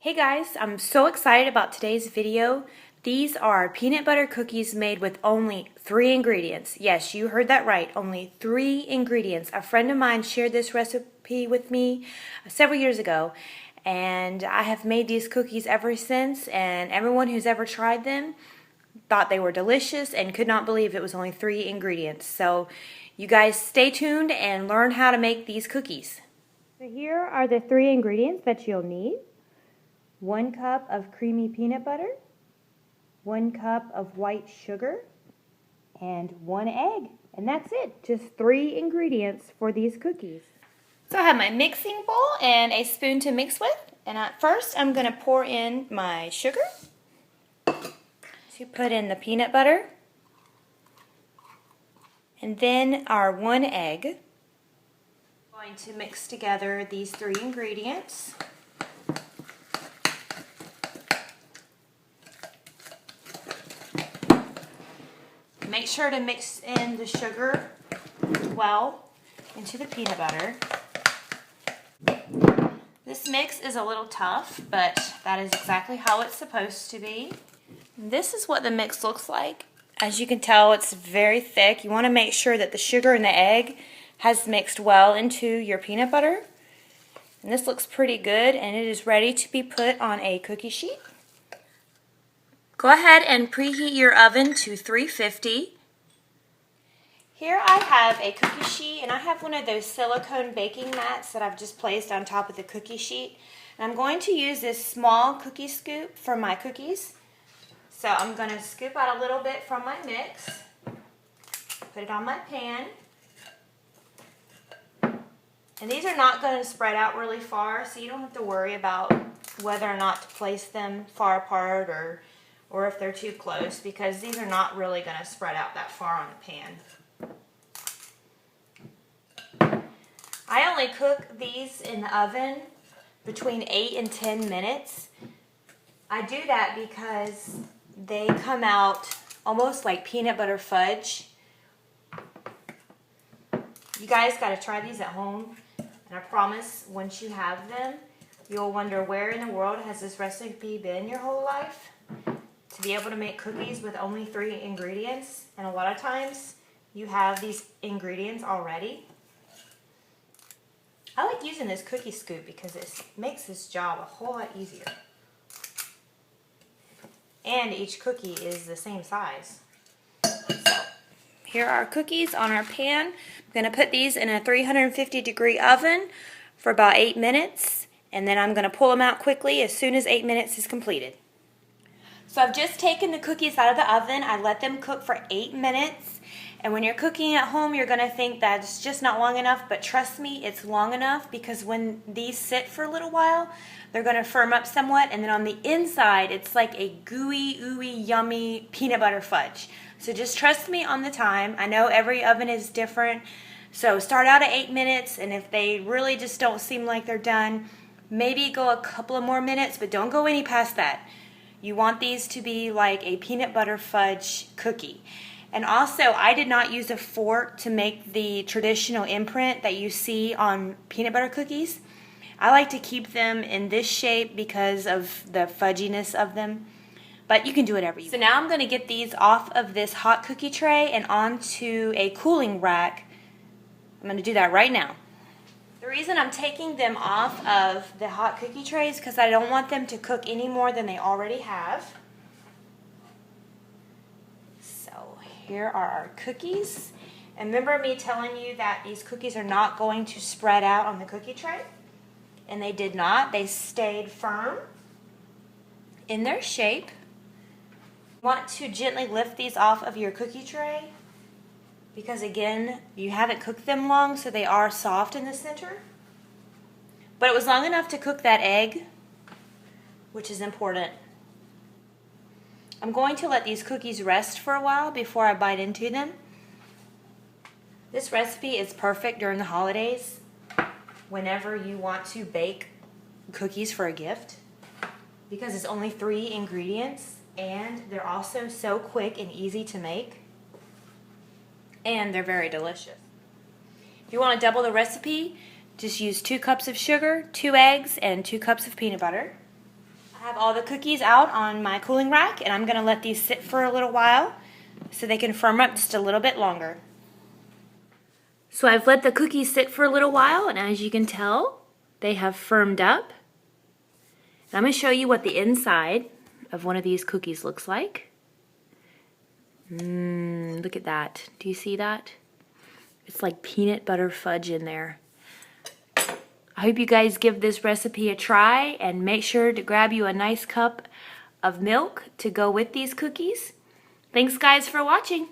Hey guys, I'm so excited about today's video. These are peanut butter cookies made with only 3 ingredients. Yes, you heard that right, only 3 ingredients. A friend of mine shared this recipe with me several years ago, and I have made these cookies ever since, and everyone who's ever tried them thought they were delicious and could not believe it was only 3 ingredients. So you guys stay tuned and learn how to make these cookies. So here are the 3 ingredients that you'll need. 1 cup of creamy peanut butter, 1 cup of white sugar, and 1 egg. And that's it. Just 3 ingredients for these cookies. So I have my mixing bowl and a spoon to mix with. And at first I'm going to pour in my sugar. To put in the peanut butter. And then our 1 egg. I'm going to mix together these 3 ingredients. Make sure to mix in the sugar well into the peanut butter. This mix is a little tough, but that is exactly how it's supposed to be. This is what the mix looks like. As you can tell, it's very thick. You want to make sure that the sugar and the egg has mixed well into your peanut butter. And this looks pretty good, and it is ready to be put on a cookie sheet. Go ahead and preheat your oven to 350. Here I have a cookie sheet, and I have one of those silicone baking mats that I've just placed on top of the cookie sheet. And I'm going to use this small cookie scoop for my cookies. So I'm going to scoop out a little bit from my mix, put it on my pan. And these are not going to spread out really far, so you don't have to worry about whether or not to place them far apart or if they're too close, because these are not really going to spread out that far on the pan. I only cook these in the oven between 8 and 10 minutes. I do that because they come out almost like peanut butter fudge. You guys got to try these at home, and I promise once you have them, you'll wonder where in the world has this recipe been your whole life? To be able to make cookies with only 3 ingredients, and a lot of times you have these ingredients already. I like using this cookie scoop because it makes this job a whole lot easier. And each cookie is the same size. So, here are our cookies on our pan. I'm going to put these in a 350-degree oven for about 8 minutes, and then I'm going to pull them out quickly as soon as 8 minutes is completed. So I've just taken the cookies out of the oven. I let them cook for 8 minutes. And when you're cooking at home, you're going to think that it's just not long enough. But trust me, it's long enough, because when these sit for a little while, they're going to firm up somewhat. And then on the inside, it's like a gooey, ooey, yummy peanut butter fudge. So just trust me on the time. I know every oven is different. So start out at 8 minutes. And if they really just don't seem like they're done, maybe go a couple of more minutes, but don't go any past that. You want these to be like a peanut butter fudge cookie. And also, I did not use a fork to make the traditional imprint that you see on peanut butter cookies. I like to keep them in this shape because of the fudginess of them. But you can do whatever you want. So now I'm going to get these off of this hot cookie tray and onto a cooling rack. I'm going to do that right now. The reason I'm taking them off of the hot cookie tray is because I don't want them to cook any more than they already have. So here are our cookies. And remember me telling you that these cookies are not going to spread out on the cookie tray? And they did not. They stayed firm in their shape. You want to gently lift these off of your cookie tray, because again, you haven't cooked them long, so they are soft in the center. But it was long enough to cook that egg, which is important. I'm going to let these cookies rest for a while before I bite into them. This recipe is perfect during the holidays, whenever you want to bake cookies for a gift, because it's only 3 ingredients, and they're also so quick and easy to make. And they're very delicious. If you want to double the recipe, just use 2 cups of sugar, 2 eggs, and 2 cups of peanut butter. I have all the cookies out on my cooling rack, and I'm going to let these sit for a little while so they can firm up just a little bit longer. So I've let the cookies sit for a little while, and as you can tell, they have firmed up. And I'm going to show you what the inside of one of these cookies looks like. Look at that. Do you see that? It's like peanut butter fudge in there. I hope you guys give this recipe a try, and make sure to grab you a nice cup of milk to go with these cookies. Thanks guys for watching.